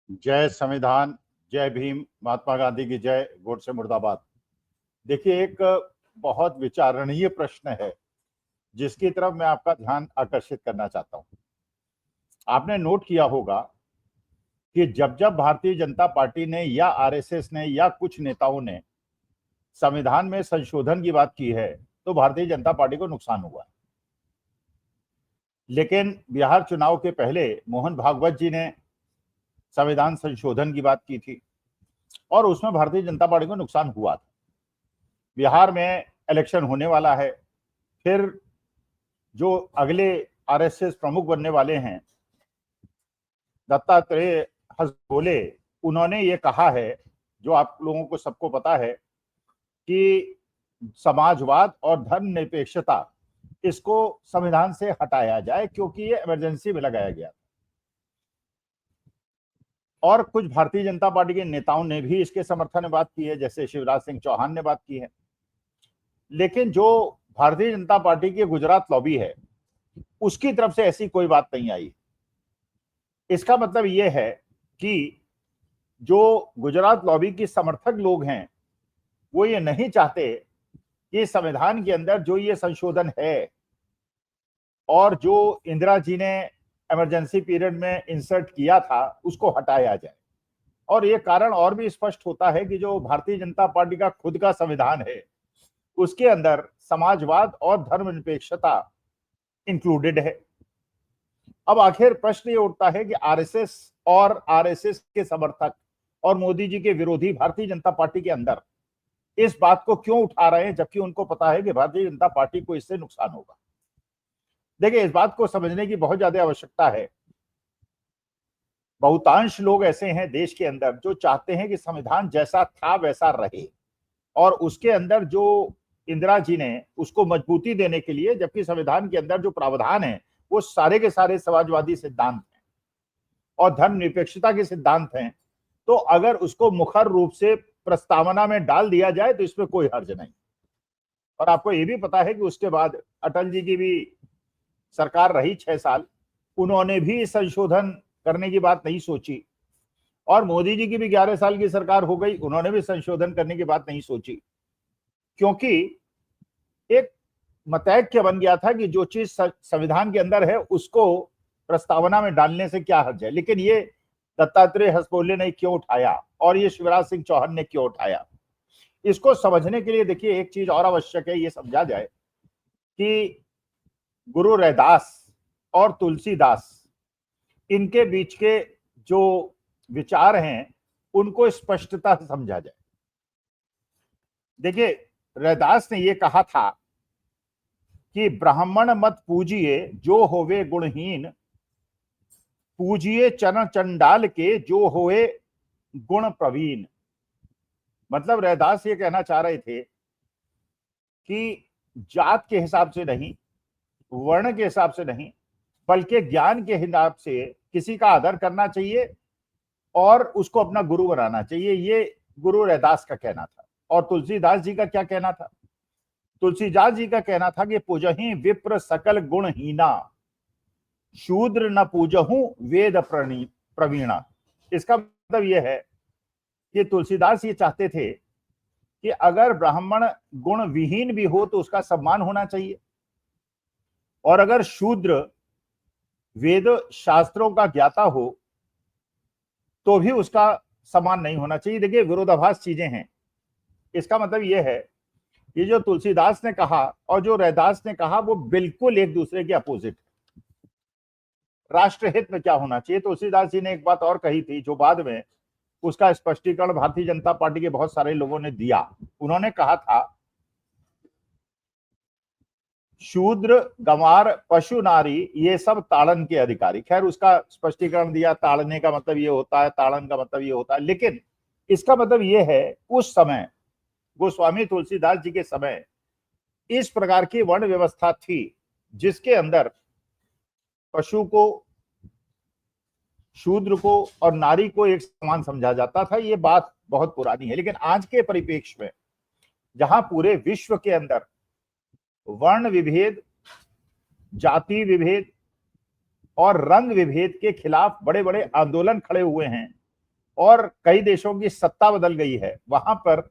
जय संविधान, जय भीम, महात्मा गांधी की जय, गोडसे मुर्दाबाद। देखिए, एक बहुत विचारणीय प्रश्न है जिसकी तरफ मैं आपका ध्यान आकर्षित करना चाहता हूं। आपने नोट किया होगा कि जब जब भारतीय जनता पार्टी ने या आरएसएस ने या कुछ नेताओं ने संविधान में संशोधन की बात की है तो भारतीय जनता पार्टी को नुकसान हुआ है। लेकिन बिहार चुनाव के पहले मोहन भागवत जी ने संविधान संशोधन की बात की थी और उसमें भारतीय जनता पार्टी को नुकसान हुआ था। बिहार में इलेक्शन होने वाला है, फिर जो अगले आरएसएस प्रमुख बनने वाले हैं दत्तात्रेय हसबोले, उन्होंने ये कहा है, जो आप लोगों को सबको पता है, कि समाजवाद और धर्मनिरपेक्षता इसको संविधान से हटाया जाए क्योंकि ये इमरजेंसी में लगाया गया। और कुछ भारतीय जनता पार्टी के नेताओं ने भी इसके समर्थन में बात की है, जैसे शिवराज सिंह चौहान ने बात की है। लेकिन जो भारतीय जनता पार्टी की गुजरात लॉबी है उसकी तरफ से ऐसी कोई बात नहीं आई। इसका मतलब यह है कि जो गुजरात लॉबी की समर्थक लोग हैं वो ये नहीं चाहते कि संविधान के अंदर जो ये संशोधन है और जो इंदिरा जी ने इमरजेंसी पीरियड में इंसर्ट किया था उसको हटाया जाए। और ये कारण और भी स्पष्ट होता है कि जो भारतीय जनता पार्टी का खुद का संविधान है उसके अंदर समाजवाद और धर्मनिरपेक्षता इंक्लूडेड है। अब आखिर प्रश्न ये उठता है कि आरएसएस और आरएसएस के समर्थक और मोदी जी के विरोधी भारतीय जनता पार्टी के अंदर इस बात को क्यों उठा रहे हैं, जबकि उनको पता है कि भारतीय जनता पार्टी को इससे नुकसान होगा। देखिए, इस बात को समझने की बहुत ज्यादा आवश्यकता है। बहुतांश लोग ऐसे हैं देश के अंदर जो चाहते हैं कि संविधान जैसा था वैसा रहे और उसके अंदर जो इंदिरा जी ने उसको मजबूती देने के लिए, जबकि संविधान के अंदर जो प्रावधान है वो सारे के सारे समाजवादी सिद्धांत हैं और धर्मनिरपेक्षता के सिद्धांत हैं, तो अगर उसको मुखर रूप से प्रस्तावना में डाल दिया जाए तो इसमें कोई हर्ज नहीं। और आपको ये भी पता है कि उसके बाद अटल जी की भी सरकार रही 6 साल, उन्होंने भी संशोधन करने की बात नहीं सोची। और मोदी जी की भी 11 साल की सरकार हो गई, उन्होंने भी संशोधन करने की बात नहीं सोची, क्योंकि एक मतैक्य बन गया था कि जो चीज संविधान के अंदर है उसको प्रस्तावना में डालने से क्या हर्ज है। लेकिन ये दत्तात्रेय हसबोले ने क्यों उठाया और ये शिवराज सिंह चौहान ने क्यों उठाया, इसको समझने के लिए देखिए एक चीज और आवश्यक है, ये समझा जाए कि गुरु रैदास और तुलसीदास, इनके बीच के जो विचार हैं उनको स्पष्टता से समझा जाए। देखिए, रैदास ने यह कहा था कि ब्राह्मण मत पूजिए जो होवे गुणहीन, पूजिए चरण चंडाल के जो होए गुण प्रवीण। मतलब रैदास ये कहना चाह रहे थे कि जात के हिसाब से नहीं, वर्ण के हिसाब से नहीं, बल्कि ज्ञान के हिसाब से किसी का आदर करना चाहिए और उसको अपना गुरु बनाना चाहिए। ये गुरु रैदास का कहना था। और तुलसीदास जी का क्या कहना था? तुलसीदास जी का कहना था कि पूजहि विप्र सकल गुणहीना, शूद्र न पूजहु वेद प्रवीणा। इसका मतलब यह है कि तुलसीदास ये चाहते थे कि अगर ब्राह्मण गुण विहीन भी हो तो उसका सम्मान होना चाहिए, और अगर शूद्र वेद शास्त्रों का ज्ञाता हो तो भी उसका सम्मान नहीं होना चाहिए। देखिए, विरोधाभास चीजें हैं। इसका मतलब यह है कि जो तुलसीदास ने कहा और जो रैदास ने कहा वो बिल्कुल एक दूसरे के अपोजिट है। राष्ट्रहित में क्या होना चाहिए? तुलसीदास जी ने एक बात और कही थी जो बाद में उसका स्पष्टीकरण भारतीय जनता पार्टी के बहुत सारे लोगों ने दिया। उन्होंने कहा था, शूद्र गंवार पशु नारी ये सब ताड़न के अधिकारी। खैर, उसका स्पष्टीकरण दिया, ताड़ने का मतलब ये होता है, ताड़न का मतलब ये होता है। लेकिन इसका मतलब ये है उस समय गोस्वामी तुलसीदास जी के समय इस प्रकार की वर्ण व्यवस्था थी जिसके अंदर पशु को, शूद्र को और नारी को एक समान समझा जाता था। ये बात बहुत पुरानी है। लेकिन आज के परिप्रेक्ष्य में जहां पूरे विश्व के अंदर वर्ण विभेद, जाति विभेद और रंग विभेद के खिलाफ बड़े बड़े आंदोलन खड़े हुए हैं, और कई देशों की सत्ता बदल गई है, वहां पर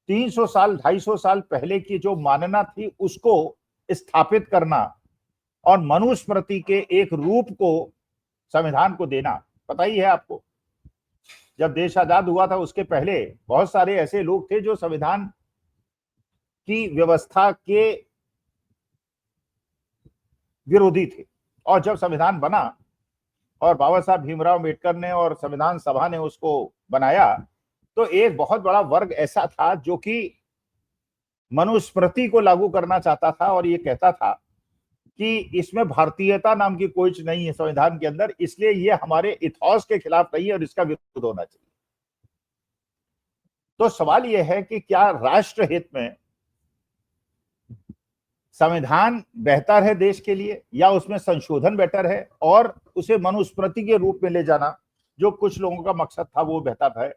300 साल 250 साल पहले की जो मानना थी उसको स्थापित करना और मनुस्मृति के एक रूप को संविधान को देना। पता ही है आपको, जब देश आजाद हुआ था उसके पहले बहुत सारे ऐसे लोग थे जो संविधान की व्यवस्था के विरोधी थे, और जब संविधान बना और बाबा साहब भीमराव अम्बेडकर ने और संविधान सभा ने उसको बनाया, तो एक बहुत बड़ा वर्ग ऐसा था जो कि मनुस्मृति को लागू करना चाहता था और ये कहता था कि इसमें भारतीयता नाम की कोई चीज नहीं है संविधान के अंदर, इसलिए ये हमारे इथॉस के खिलाफ नहीं है और इसका विरोध होना चाहिए। तो सवाल यह है कि क्या राष्ट्र हित में संविधान बेहतर है देश के लिए, या उसमें संशोधन बेटर है और उसे मनुस्मृति के रूप में ले जाना, जो कुछ लोगों का मकसद था, वो बेहतर है।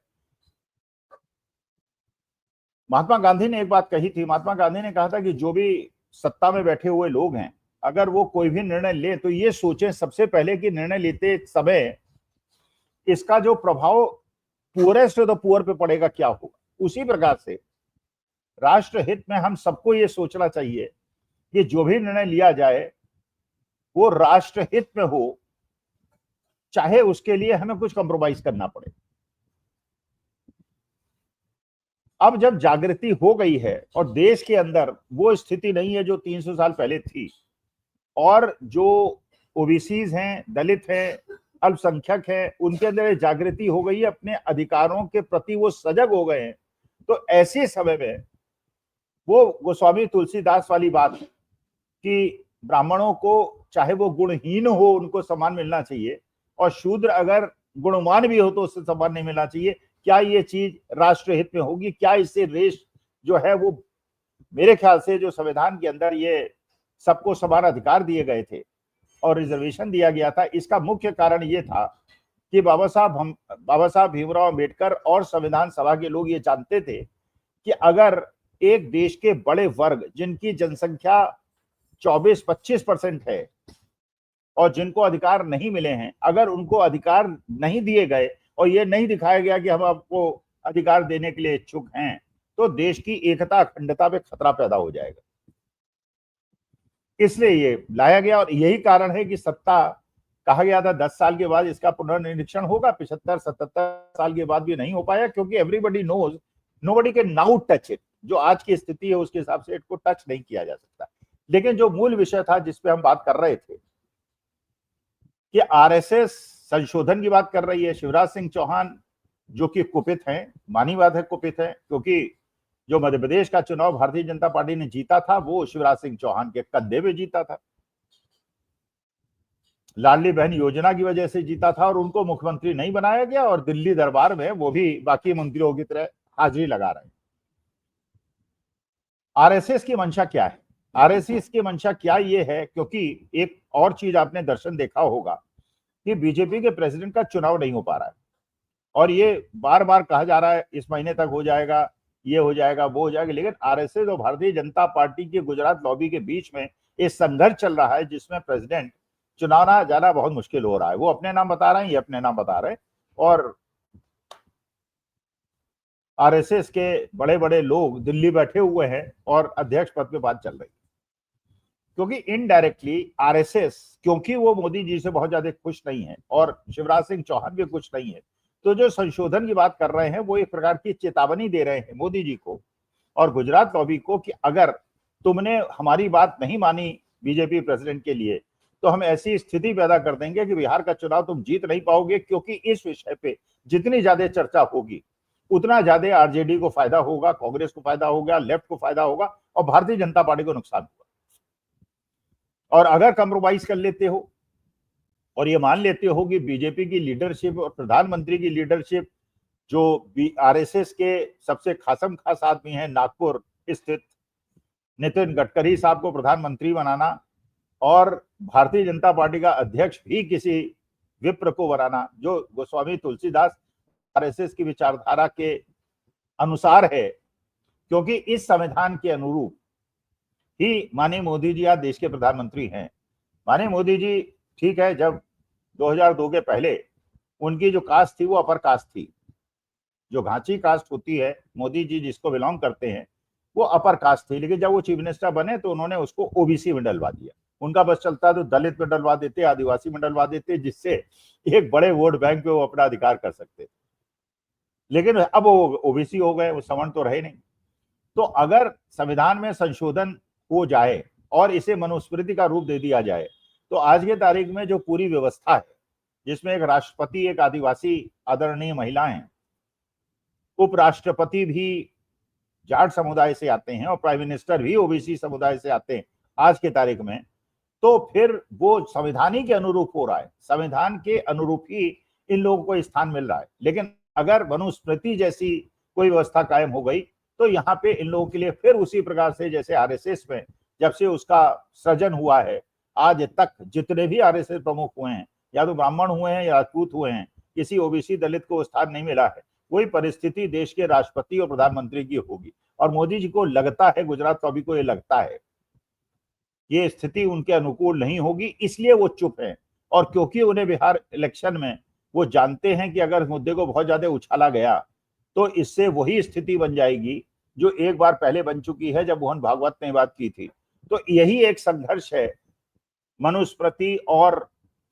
महात्मा गांधी ने एक बात कही थी, महात्मा गांधी ने कहा था कि जो भी सत्ता में बैठे हुए लोग हैं, अगर वो कोई भी निर्णय ले तो ये सोचें सबसे पहले कि निर्णय लेते समय इसका जो प्रभाव पुअरेस्ट ऑफ द पुअर पे पड़ेगा क्या होगा। उसी प्रकार से राष्ट्र हित में हम सबको ये सोचना चाहिए कि जो भी निर्णय लिया जाए वो राष्ट्र हित में हो, चाहे उसके लिए हमें कुछ कॉम्प्रोमाइज करना पड़े। अब जब जागृति हो गई है और देश के अंदर वो स्थिति नहीं है जो 300 साल पहले थी, और जो ओबीसीज हैं, दलित हैं, अल्पसंख्यक हैं, उनके अंदर जागृति हो गई है, अपने अधिकारों के प्रति वो सजग हो गए हैं, तो ऐसे समय में वो गोस्वामी तुलसीदास वाली बात कि ब्राह्मणों को चाहे वो गुणहीन हो उनको सम्मान मिलना चाहिए, और शूद्र अगर गुणवान भी हो तो उससे सम्मान नहीं मिलना चाहिए, क्या ये चीज राष्ट्र हित में होगी? क्या इससे रेश जो है वो, मेरे ख्याल से जो संविधान के अंदर ये सबको समान अधिकार दिए गए थे और रिजर्वेशन दिया गया था, इसका मुख्य कारण ये था कि बाबा साहब भीमराव अम्बेडकर और संविधान सभा के लोग ये जानते थे कि अगर एक देश के बड़े वर्ग जिनकी जनसंख्या 24-25% है और जिनको अधिकार नहीं मिले हैं, अगर उनको अधिकार नहीं दिए गए और ये नहीं दिखाया गया कि हम आपको अधिकार देने के लिए इच्छुक हैं, तो देश की एकता अखंडता पे खतरा पैदा हो जाएगा। इसलिए ये लाया गया, और यही कारण है कि सत्ता कहा गया था 10 साल के बाद इसका पुनर्निरीक्षण होगा, 75-77 साल के बाद भी नहीं हो पाया, क्योंकि everybody knows nobody can now touch it. जो आज की स्थिति है उसके हिसाब से इसको टच नहीं किया जा सकता। लेकिन जो मूल विषय था जिसपे हम बात कर रहे थे कि आरएसएस संशोधन की बात कर रही है, शिवराज सिंह चौहान जो कि कुपित हैं, मानी बात है कुपित है, क्योंकि जो मध्य प्रदेश का चुनाव भारतीय जनता पार्टी ने जीता था वो शिवराज सिंह चौहान के कंधे पे जीता था, लाडली बहन योजना की वजह से जीता था, और उनको मुख्यमंत्री नहीं बनाया गया, और दिल्ली दरबार में वो भी बाकी मंत्रियों की तरह हाजिरी लगा रहे हैं। आरएसएस की मंशा क्या है? आरएसएस की मंशा क्या ये है, क्योंकि एक और चीज आपने दर्शन देखा होगा कि बीजेपी के प्रेसिडेंट का चुनाव नहीं हो पा रहा है, और ये बार बार कहा जा रहा है इस महीने तक हो जाएगा, ये हो जाएगा, वो हो जाएगा, लेकिन आरएसएस और भारतीय जनता पार्टी की गुजरात लॉबी के बीच में एक संघर्ष चल रहा है जिसमें प्रेसिडेंट चुनाव जाना बहुत मुश्किल हो रहा है। वो अपने नाम बता रहे हैं, ये अपने नाम बता रहे हैं, और आरएसएस के बड़े बड़े लोग दिल्ली बैठे हुए हैं और अध्यक्ष पद पे बात चल रही है, क्योंकि इनडायरेक्टली आरएसएस, क्योंकि वो मोदी जी से बहुत ज्यादा खुश नहीं है और शिवराज सिंह चौहान भी खुश नहीं है, तो जो संशोधन की बात कर रहे हैं वो एक प्रकार की चेतावनी दे रहे हैं मोदी जी को और गुजरात लॉबी को कि अगर तुमने हमारी बात नहीं मानी बीजेपी प्रेसिडेंट के लिए, तो हम ऐसी स्थिति पैदा कर देंगे कि बिहार का चुनाव तुम जीत नहीं पाओगे, क्योंकि इस विषय पे जितनी ज्यादा चर्चा होगी उतना ज्यादा आरजेडी को फायदा होगा, कांग्रेस को फायदा होगा, लेफ्ट को फायदा होगा, और भारतीय जनता पार्टी को नुकसान होगा। और अगर कंप्रोमाइज कर लेते हो और ये मान लेते हो कि बीजेपी की लीडरशिप और प्रधानमंत्री की लीडरशिप, जो आरएसएस के सबसे खासम खास आदमी है नागपुर स्थित नितिन गडकरी साहब को प्रधानमंत्री बनाना, और भारतीय जनता पार्टी का अध्यक्ष भी किसी विप्र को बनाना जो गोस्वामी तुलसीदास आरएसएस की विचारधारा के अनुसार है, क्योंकि इस संविधान के अनुरूप ही माननीय मोदी जी आज देश के प्रधानमंत्री हैं। माननीय मोदी जी, ठीक है, जब 2002 के पहले उनकी जो कास्ट थी वो अपर कास्ट थी। जो घाची कास्ट होती है, मोदी जी जिसको बिलोंग करते हैं, वो अपर कास्ट थी। लेकिन जब वो चीफ मिनिस्टर बने तो उन्होंने उसको ओबीसी में डलवा दिया। उनका बस चलता तो दलित में डलवा देते, आदिवासी में डलवा देते, जिससे एक बड़े वोट बैंक पे वो अपना अधिकार कर सकते। लेकिन अब वो ओबीसी हो गए, वो सवर्ण तो रहे नहीं। तो अगर संविधान में संशोधन हो जाए और इसे मनुस्मृति का रूप दे दिया जाए, तो आज के तारीख में जो पूरी व्यवस्था है, जिसमें एक राष्ट्रपति, एक आदिवासी आदरणीय महिलाएं, उपराष्ट्रपति भी जाट समुदाय से आते हैं और प्राइम मिनिस्टर भी ओबीसी समुदाय से आते हैं आज के तारीख में, तो फिर वो संविधान ही के अनुरूप हो रहा है। संविधान के अनुरूप ही इन लोगों को स्थान मिल रहा है। लेकिन अगर मनुस्मृति जैसी कोई व्यवस्था कायम हो गई तो यहाँ पे इन लोगों के लिए फिर उसी प्रकार से जैसे आरएसएस में जब से उसका सृजन हुआ है आज तक जितने भी आरएसएस प्रमुख हुए हैं, या तो ब्राह्मण हुए हैं या राजपूत हुए हैं, किसी ओबीसी दलित को स्थान नहीं मिला है। वही परिस्थिति देश के राष्ट्रपति और प्रधानमंत्री की होगी। और मोदी जी को लगता है, गुजरात कवि को ये लगता है, ये स्थिति उनके अनुकूल नहीं होगी, इसलिए वो चुप है। और क्योंकि उन्हें बिहार इलेक्शन में वो जानते हैं कि अगर मुद्दे को बहुत ज्यादा उछाला गया तो इससे वही स्थिति बन जाएगी जो एक बार पहले बन चुकी है जब मोहन भागवत ने बात की थी। तो यही एक संघर्ष है मनुस्मृति और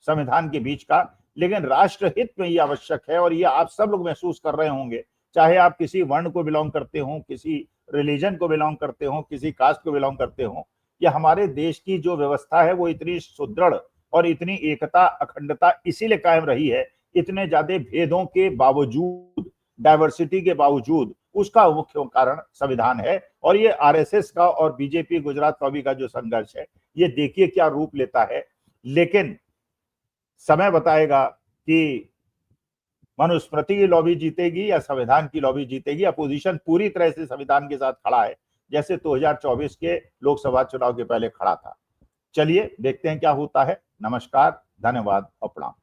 संविधान के बीच का। लेकिन राष्ट्रहित में ये आवश्यक है और ये आप सब लोग महसूस कर रहे होंगे, चाहे आप किसी वर्ण को बिलोंग करते हो, किसी रिलीजन को बिलोंग करते हो, किसी कास्ट को बिलोंग करते हो, कि हमारे देश की जो व्यवस्था है वो इतनी सुदृढ़ और इतनी एकता अखंडता इसीलिए कायम रही है, इतने ज्यादा भेदों के बावजूद, डाइवर्सिटी के बावजूद, उसका मुख्य कारण संविधान है। और ये आरएसएस का और बीजेपी गुजरात कवि का जो संघर्ष है, ये देखिए क्या रूप लेता है। लेकिन समय बताएगा कि मनुस्मृति की लॉबी जीतेगी या संविधान की लॉबी जीतेगी। अपोजिशन पूरी तरह से संविधान के साथ खड़ा है, जैसे 2024 के लोकसभा चुनाव के पहले खड़ा था। चलिए देखते हैं क्या होता है। नमस्कार, धन्यवाद और प्रणाम।